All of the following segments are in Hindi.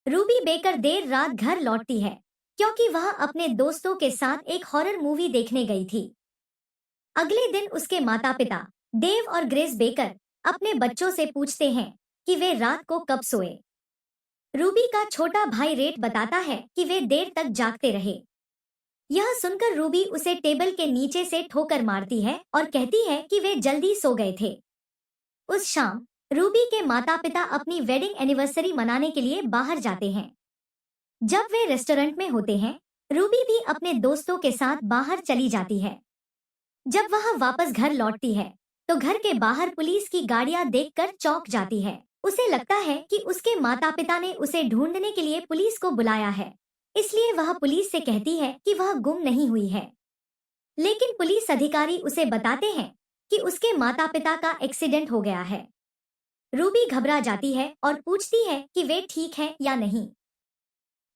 रूबी बेकर देर रात घर लौटती है क्योंकि वह अपने दोस्तों के साथ एक हॉरर मूवी देखने गई थी। अगले दिन उसके माता पिता डेव और ग्रेस बेकर अपने बच्चों से पूछते हैं कि वे रात को कब सोए। रूबी का छोटा भाई रेट बताता है कि वे देर तक जागते रहे। यह सुनकर रूबी उसे टेबल के नीचे से ठोकर मारती है और कहती है कि वे जल्दी सो गए थे। उस शाम रूबी के माता पिता अपनी वेडिंग एनिवर्सरी मनाने के लिए बाहर जाते हैं। जब वे रेस्टोरेंट में होते हैं, रूबी भी अपने दोस्तों के साथ बाहर चली जाती है। जब वह वापस घर लौटती है, तो घर के बाहर पुलिस की गाड़ियां देखकर चौंक जाती है। उसे लगता है कि उसके माता पिता ने उसे ढूंढने के लिए पुलिस को बुलाया है, इसलिए वह पुलिस से कहती है कि वह गुम नहीं हुई है। लेकिन पुलिस अधिकारी उसे बताते हैं कि उसके माता पिता का एक्सीडेंट हो गया है। रूबी घबरा जाती है और पूछती है कि वे ठीक हैं या नहीं।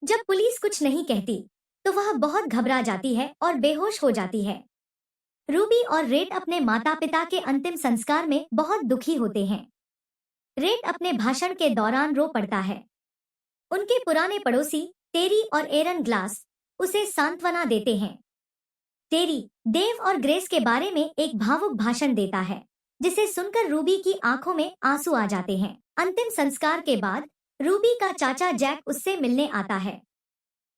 जब पुलिस कुछ नहीं कहती, तो वह बहुत घबरा जाती है और बेहोश हो जाती है। रूबी और रेट अपने माता पिता के अंतिम संस्कार में बहुत दुखी होते हैं। रेट अपने भाषण के दौरान रो पड़ता है। उनके पुराने पड़ोसी टेरी और एरन ग्लास उसे सांत्वना देते हैं। टेरी डेव और ग्रेस के बारे में एक भावुक भाषण देता है, जिसे सुनकर रूबी की आंखों में आंसू आ जाते हैं। अंतिम संस्कार के बाद रूबी का चाचा जैक उससे मिलने आता है।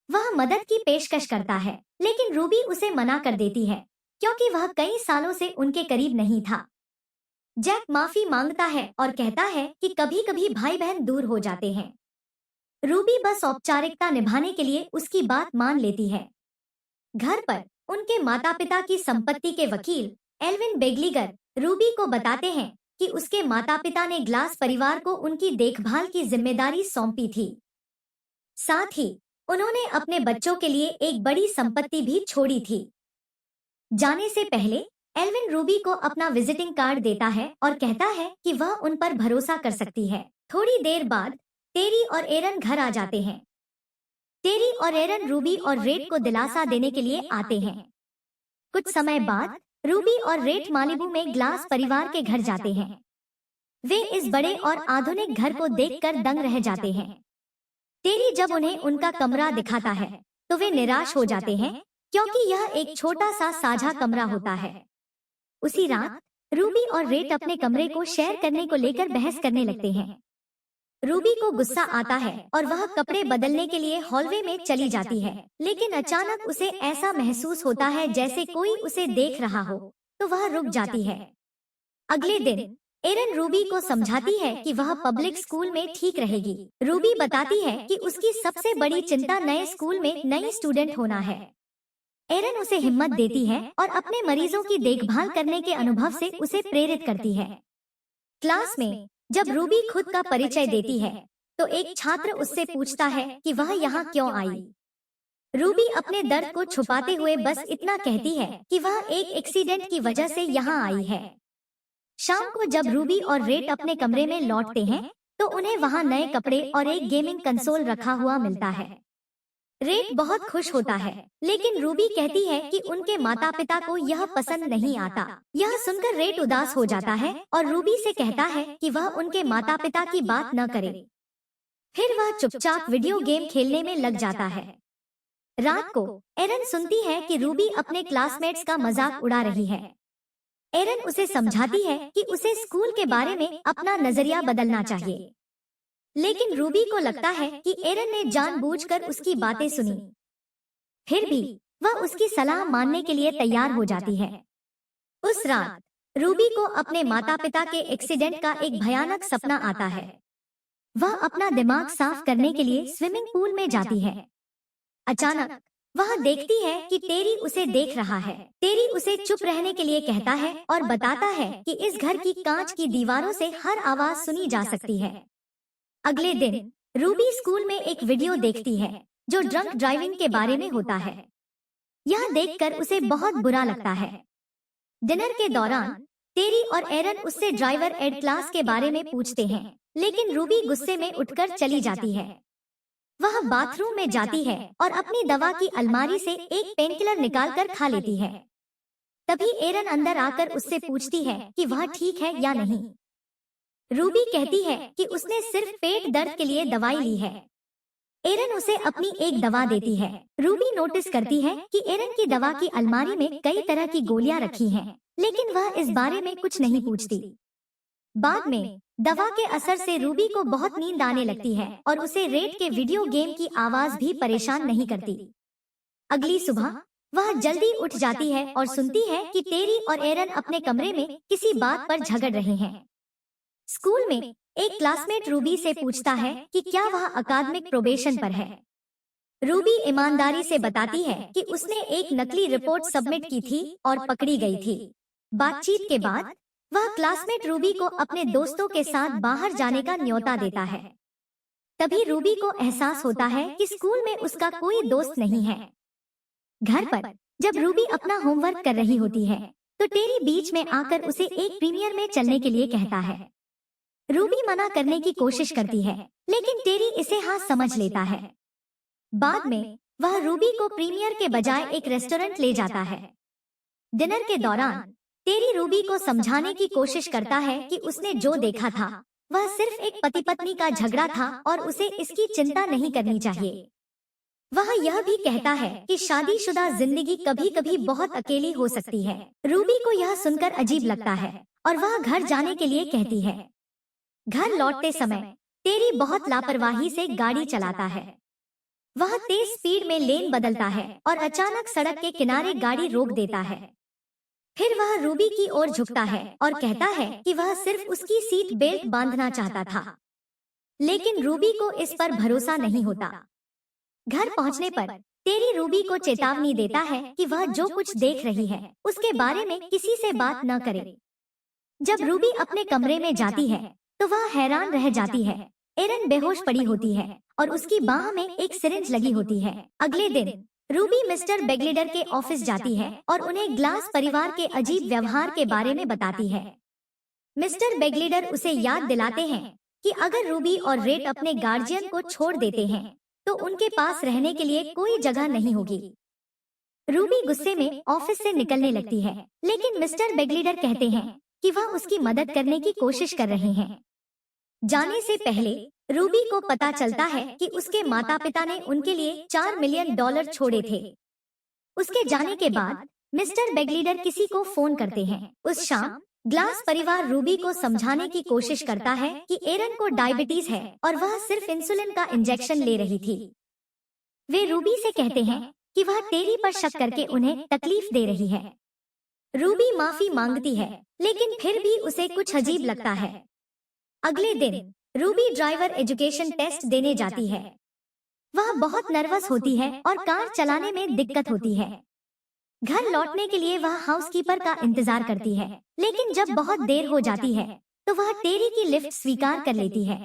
वह मदद की पेशकश करता है, लेकिन रूबी उसे मना कर देती है क्योंकि वह कई सालों से उनके करीब नहीं था। जैक माफी मांगता है और कहता है कि कभी-कभी भाई बहन दूर हो जाते हैं। रूबी बस औपचारिकता निभाने के लिए उसकी बात मान लेती है। घर पर उनके माता पिता की संपत्ति के वकील एल्विन बेगलिगर रूबी को बताते हैं कि उसके माता पिता ने ग्लास परिवार को उनकी देखभाल की जिम्मेदारी सौंपी थी। साथ ही उन्होंने अपने बच्चों के लिए एक बड़ी संपत्ति भी छोड़ी थी। जाने से पहले एल्विन रूबी को अपना विजिटिंग कार्ड देता है और कहता है कि वह उन पर भरोसा कर सकती है। थोड़ी देर बाद टेरी और एरन घर आ जाते हैं। टेरी और एरन रूबी और रेट को दिलासा देने के लिए आते हैं। कुछ समय बाद रूबी और रेट मालिबू में ग्लास परिवार के घर जाते हैं। वे इस बड़े और आधुनिक घर को देखकर दंग रह जाते हैं। टेरी जब उन्हें उनका कमरा दिखाता है, तो वे निराश हो जाते हैं क्योंकि यह एक छोटा सा साझा कमरा होता है। उसी रात रूबी और रेट अपने कमरे को शेयर करने को लेकर बहस करने लगते हैं। रूबी को गुस्सा आता है और वह कपड़े बदलने के लिए हॉलवे में चली जाती है, लेकिन अचानक उसे ऐसा महसूस होता है जैसे कोई उसे देख रहा हो, तो वह रुक जाती है। अगले दिन एरन रूबी को समझाती है कि वह पब्लिक स्कूल में ठीक रहेगी। रूबी बताती है कि उसकी सबसे बड़ी चिंता नए स्कूल में नई स्टूडेंट होना है। एरन उसे हिम्मत देती है और अपने मरीजों की देखभाल करने के अनुभव से उसे प्रेरित करती है। क्लास में जब रूबी खुद का परिचय देती है, तो एक छात्र उससे पूछता है कि वह यहाँ क्यों आई। रूबी अपने दर्द को छुपाते हुए बस इतना कहती है कि वह एक एक्सीडेंट की वजह से यहाँ आई है। शाम को जब रूबी और रेट अपने कमरे में लौटते हैं, तो उन्हें वहाँ नए कपड़े और एक गेमिंग कंसोल रखा हुआ मिलता है। रेट बहुत खुश होता है, लेकिन रूबी कहती है कि उनके माता पिता को यह पसंद नहीं आता। यह सुनकर रेट उदास हो जाता है और रूबी से कहता है कि वह उनके माता पिता की बात न करे। फिर वह चुपचाप वीडियो गेम खेलने में लग जाता है। रात को एरन सुनती है कि रूबी अपने क्लासमेट्स का मजाक उड़ा रही है। एरन उसे समझाती है कि उसे स्कूल के बारे में अपना नजरिया बदलना चाहिए, लेकिन रूबी को लगता है कि एरन ने जानबूझकर उसकी बातें सुनी। फिर भी वह उसकी सलाह मानने के लिए तैयार हो जाती है। उस रात रूबी को अपने माता पिता के एक्सीडेंट का एक भयानक सपना आता है। वह अपना दिमाग साफ करने के लिए स्विमिंग पूल में जाती है। अचानक वह देखती है कि टेरी उसे देख रहा है। टेरी उसे चुप रहने के लिए कहता है और बताता है कि इस घर की कांच की दीवारों से हर आवाज सुनी जा सकती है। अगले दिन रूबी स्कूल में एक वीडियो देखती है जो ड्रंक ड्राइविंग के बारे में होता है। यह देखकर उसे बहुत बुरा लगता है। डिनर के दौरान टेरी और एरन उससे ड्राइवर एड क्लास के बारे में पूछते हैं, लेकिन रूबी गुस्से में उठकर चली जाती है। वह बाथरूम में जाती है और अपनी दवा की अलमारी से एक पेनकिलर निकालकर खा लेती है। तभी एरन अंदर आकर उससे पूछती है कि वह ठीक है या नहीं। रूबी कहती है कि उसने सिर्फ पेट दर्द के लिए दवाई ली है। एरन उसे अपनी एक दवा देती है। रूबी नोटिस करती है कि एरन की दवा की अलमारी में कई तरह की गोलियां रखी हैं, लेकिन वह इस बारे में कुछ नहीं पूछती। बाद में दवा के असर से रूबी को बहुत नींद आने लगती है और उसे रेड के वीडियो गेम की आवाज भी परेशान नहीं करती। अगली सुबह वह जल्दी उठ जाती है और सुनती है कि टेरी और एरन अपने कमरे में किसी बात पर झगड़ रहे हैं। स्कूल में एक क्लासमेट रूबी से पूछता है कि क्या वह अकादमिक प्रोबेशन पर है। रूबी ईमानदारी से बताती है कि उसने एक नकली रिपोर्ट सबमिट की थी और पकड़ी गई थी। बातचीत के बाद वह क्लासमेट रूबी को अपने दोस्तों के साथ बाहर जाने का न्योता देता है। तभी रूबी को एहसास होता है कि स्कूल में उसका कोई दोस्त नहीं है। घर पर जब रूबी अपना होमवर्क कर रही होती है तो टेरी बीच में आकर उसे एक प्रीमियर में चलने के लिए कहता है। रूबी मना करने की कोशिश करती है, लेकिन टेरी इसे हाँ समझ लेता है। बाद में वह रूबी को प्रीमियर के बजाय एक रेस्टोरेंट ले जाता है। डिनर के दौरान टेरी रूबी को समझाने की कोशिश करता है कि उसने जो देखा था वह सिर्फ एक पति पत्नी का झगड़ा था और उसे इसकी चिंता नहीं करनी चाहिए। वह यह भी कहता है कि शादीशुदा जिंदगी कभी कभी बहुत अकेली हो सकती है। रूबी को यह सुनकर अजीब लगता है और वह घर जाने के लिए कहती है। घर लौटते समय टेरी बहुत लापरवाही से गाड़ी चलाता है। वह तेज स्पीड में लेन बदलता है और अचानक सड़क के किनारे गाड़ी रोक देता है। फिर वह रूबी की ओर झुकता है और कहता है कि वह सिर्फ उसकी सीट बेल्ट बांधना चाहता था, लेकिन रूबी को इस पर भरोसा नहीं होता। घर पहुंचने पर टेरी रूबी को चेतावनी देता है कि वह जो कुछ देख रही है उसके बारे में किसी से बात न करे। जब रूबी अपने कमरे में जाती है तो वह हैरान रह जाती है। एरन बेहोश पड़ी होती है और उसकी बाह में एक सिरिंज लगी होती है। अगले दिन रूबी मिस्टर बेगलिडर के ऑफिस जाती है और उन्हें ग्लास परिवार के अजीब व्यवहार के बारे में बताती है। मिस्टर बेगलिडर उसे याद दिलाते हैं कि अगर रूबी और रेड अपने गार्जियन को छोड़ देते हैं तो उनके पास रहने के लिए कोई जगह नहीं होगी। रूबी गुस्से में ऑफिस से निकलने लगती है, लेकिन मिस्टर बेगलिडर कहते हैं कि वह उसकी मदद करने की कोशिश कर रहे हैं। जाने से पहले रूबी को पता चलता है कि उसके माता पिता ने उनके लिए $4 मिलियन छोड़े थे। उसके जाने के बाद मिस्टर बेगलिडर किसी को फोन करते हैं। उस शाम ग्लास परिवार रूबी को समझाने की कोशिश करता है कि एरन को डायबिटीज है और वह सिर्फ इंसुलिन का इंजेक्शन ले रही थी। वे रूबी से कहते हैं कि वह टेरी पर शक करके उन्हें तकलीफ दे रही है। रूबी माफी मांगती है, लेकिन फिर भी उसे कुछ अजीब लगता है। अगले दिन रूबी ड्राइवर एजुकेशन टेस्ट देने जाती है। वह बहुत नर्वस होती है और कार चलाने में दिक्कत होती है। घर लौटने के लिए वह हाउसकीपर का इंतजार करती है, लेकिन जब बहुत देर हो जाती है तो वह टेरी की लिफ्ट स्वीकार कर लेती है।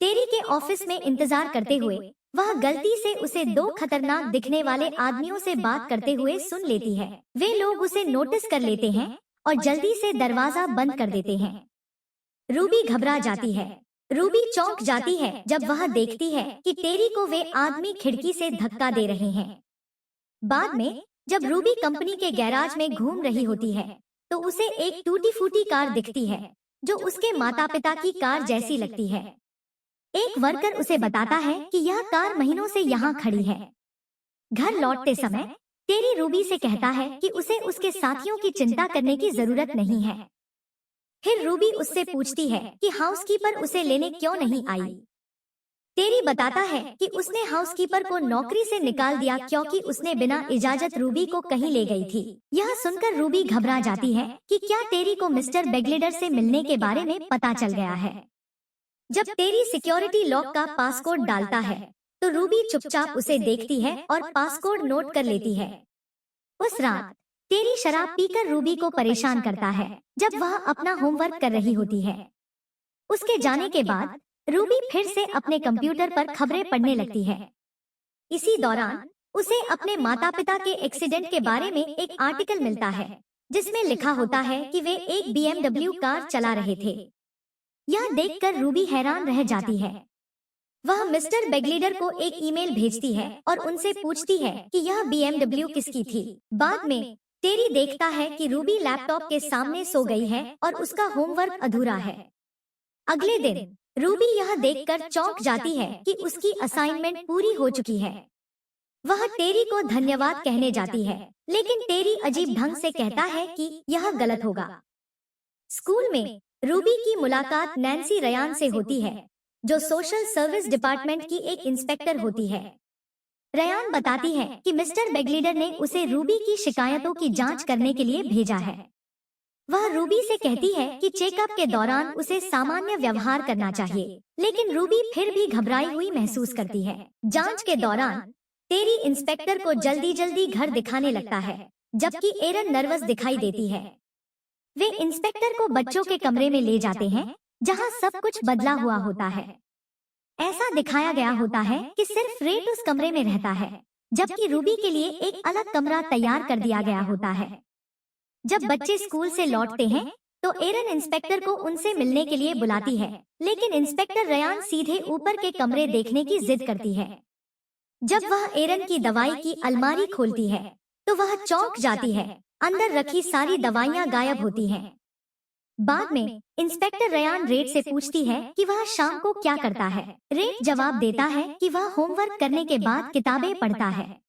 टेरी के ऑफिस में इंतजार करते हुए वह गलती से उसे 2 खतरनाक दिखने वाले आदमियों से बात करते हुए सुन लेती है। वे लोग उसे नोटिस कर लेते हैं और जल्दी से दरवाजा बंद कर देते हैं। रूबी घबरा जाती है। रूबी चौंक जाती है जब वह देखती है कि टेरी को वे आदमी खिड़की से धक्का दे रहे हैं। बाद में जब रूबी कंपनी के गैराज में घूम रही होती है तो उसे एक टूटी फूटी कार दिखती है जो उसके माता पिता की कार जैसी लगती है। एक वर्कर उसे बताता है कि यह कार महीनों से यहाँ खड़ी है। घर लौटते समय टेरी रूबी से कहता है कि उसे उसके साथियों की चिंता करने की जरूरत नहीं है। फिर रूबी उससे पूछती है कि हाउसकीपर उसे लेने क्यों नहीं आई। टेरी बताता है कि उसने हाउसकीपर को नौकरी से निकाल दिया क्योंकि उसने बिना इजाजत रूबी को कहीं ले गई थी। यह सुनकर रूबी घबरा जाती है कि क्या टेरी को मिस्टर बेगलिडर से मिलने के बारे में पता चल गया है। जब टेरी सिक्योरिटी लॉक का पासकोड डालता है तो रूबी चुपचाप उसे देखती है और पासकोड नोट कर लेती है। उस रात टेरी शराब पीकर रूबी को परेशान करता है जब वह अपना होमवर्क कर रही होती है। उसके जाने के बाद रूबी फिर से अपने कंप्यूटर पर खबरें पढ़ने लगती है। इसी दौरान उसे अपने माता पिता के एक्सीडेंट के बारे में एक आर्टिकल मिलता है जिसमें लिखा होता है कि वे एक BMW कार चला रहे थे। यह देखकर रूबी हैरान रह जाती है। वह मिस्टर बेगलिडर को एक ईमेल भेजती है और उनसे पूछती है कि यह BMW किसकी थी। बाद में टेरी देखता है कि रूबी लैपटॉप के सामने सो गई है और उसका होमवर्क अधूरा है। अगले दिन रूबी यह देखकर चौंक जाती है कि उसकी असाइनमेंट पूरी हो चुकी है। वह टेरी को धन्यवाद कहने जाती है, लेकिन टेरी अजीब ढंग से कहता है कि यह गलत होगा। स्कूल में रूबी की मुलाकात नैन्सी रयान से होती है, जो सोशल सर्विस डिपार्टमेंट की एक इंस्पेक्टर होती है। रयान बताती है कि मिस्टर बेगलीडर ने उसे रूबी की शिकायतों की जांच करने के लिए भेजा है। वह रूबी से कहती है कि चेकअप के दौरान उसे सामान्य व्यवहार करना चाहिए, लेकिन रूबी फिर भी घबराई हुई महसूस करती है। जांच के दौरान टेरी इंस्पेक्टर को जल्दी जल्दी घर दिखाने लगता है, जबकि एरन नर्वस दिखाई देती है। वे इंस्पेक्टर को बच्चों के कमरे में ले जाते हैं, जहां सब कुछ बदला हुआ होता है। ऐसा दिखाया गया होता है कि सिर्फ रेट उस कमरे में रहता है, जबकि रूबी के लिए एक अलग कमरा तैयार कर दिया गया होता है। जब बच्चे स्कूल से लौटते हैं, तो एरन इंस्पेक्टर को उनसे मिलने के लिए बुलाती है, लेकिन इंस्पेक्टर रयान सीधे ऊपर के कमरे देखने की जिद करती है। जब वह एरन की दवाई की अलमारी खोलती है, तो वह चौंक जाती है। अंदर रखी सारी दवाइयां गायब होती हैं। बाद में इंस्पेक्टर रयान रेड से पूछती है कि वह शाम को क्या करता है। रेड जवाब देता है कि वह होमवर्क करने के बाद किताबें पढ़ता है।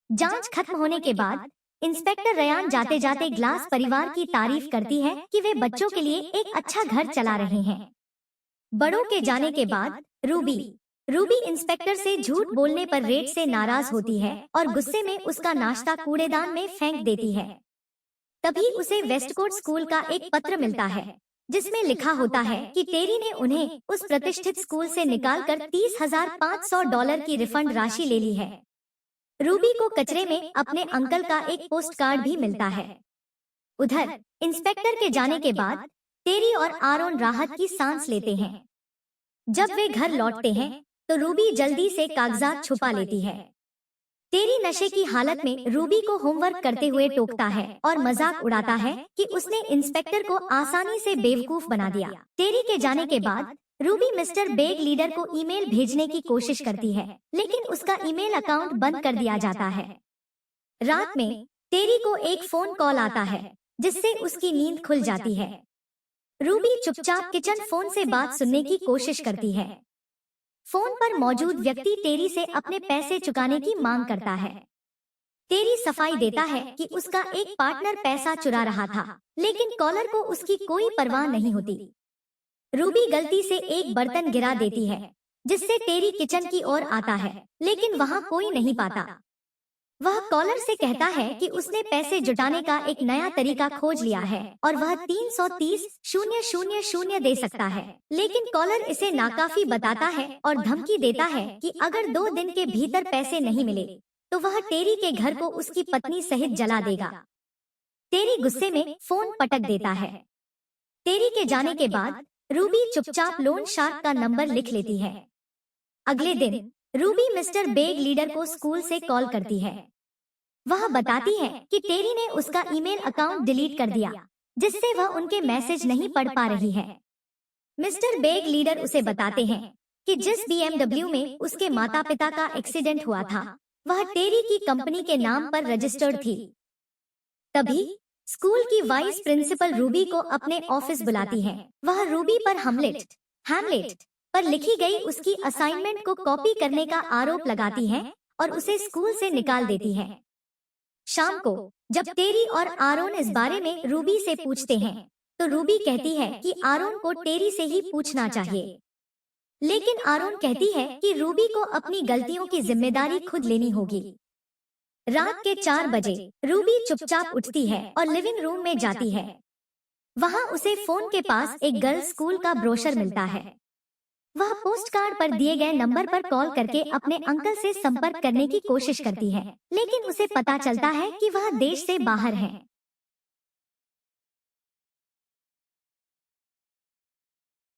जांच खत्म होने के बाद इंस्पेक्टर रयान जाते जाते ग्लास परिवार की तारीफ करती है कि वे बच्चों के लिए एक अच्छा घर चला रहे हैं। बड़ों के जाने के बाद रूबी इंस्पेक्टर से झूठ बोलने पर रेड से नाराज होती है और गुस्से में उसका नाश्ता कूड़ेदान में फेंक देती है। तभी उसे वेस्टकोट स्कूल का एक पत्र मिलता है, जिसमें लिखा होता है कि टेरी ने उन्हें उस प्रतिष्ठित स्कूल से निकालकर $30,500 की रिफंड राशि ले ली है। रूबी को कचरे में अपने अंकल का एक पोस्ट कार्ड भी मिलता है। उधर इंस्पेक्टर के जाने के बाद टेरी और आरोन राहत की सांस लेते हैं। जब वे घर लौटते हैं, तो रूबी जल्दी से कागजात छुपा लेती है। टेरी नशे की हालत में रूबी को होमवर्क करते हुए टोकता है और मजाक उड़ाता है कि उसने इंस्पेक्टर को आसानी से बेवकूफ बना दिया। टेरी के जाने के बाद रूबी मिस्टर बेग लीडर को ईमेल भेजने की कोशिश करती है, लेकिन उसका ईमेल अकाउंट बंद कर दिया जाता है। रात में टेरी को एक फोन कॉल आता है, जिससे उसकी नींद खुल जाती है। रूबी चुपचाप किचन फोन से बात सुनने की कोशिश करती है। फोन पर मौजूद व्यक्ति टेरी से अपने पैसे चुकाने की मांग करता है। टेरी सफाई देता है कि उसका एक पार्टनर पैसा चुरा रहा था, लेकिन कॉलर को उसकी कोई परवाह नहीं होती। रूबी गलती से एक बर्तन गिरा देती है, जिससे टेरी किचन की ओर आता है, लेकिन वहां कोई नहीं पाता। वह कॉलर से कहता है कि उसने पैसे जुटाने का एक नया तरीका खोज लिया है और वह 330,000 दे सकता है, लेकिन कॉलर इसे नाकाफी बताता है और धमकी देता है कि अगर 2 दिन के भीतर पैसे नहीं मिले, तो वह टेरी के घर को उसकी पत्नी सहित जला देगा। टेरी गुस्से में फोन पटक देता है। टेरी के जाने के बाद रूबी चुपचाप लोन शार्क का नंबर लिख लेती है। अगले दिन रूबी मिस्टर बेग लीडर को स्कूल से कॉल करती है। वह बताती है कि टेरी ने उसका ईमेल अकाउंट डिलीट कर दिया, जिससे वह उनके मैसेज नहीं पढ़ पा रही है। मिस्टर बेग लीडर उसे बताते हैं कि जिस BMW में उसके माता पिता का एक्सीडेंट हुआ था, वह टेरी की कंपनी के नाम पर रजिस्टर्ड थी। तभी स्कूल की वाइस प्रिंसिपल रूबी को अपने ऑफिस बुलाती है। वह रूबी पर हैमलेट पर लिखी गई उसकी असाइनमेंट को कॉपी करने का आरोप लगाती है और उसे स्कूल से निकाल देती है। शाम को जब टेरी और आरोन इस बारे में रूबी से पूछते हैं, तो रूबी कहती है कि आरोन को टेरी से ही पूछना चाहिए, लेकिन आरोन कहती है कि रूबी को अपनी गलतियों की जिम्मेदारी खुद लेनी होगी। रात के 4 बजे रूबी चुपचाप उठती है और लिविंग रूम में जाती है। वहां उसे फोन के पास एक गर्ल्स स्कूल का ब्रोशर मिलता है। वह पोस्ट कार्ड पर दिए गए नंबर पर कॉल करके अपने अंकल से संपर्क करने की कोशिश करती है, लेकिन उसे पता चलता है कि वह देश से बाहर हैं।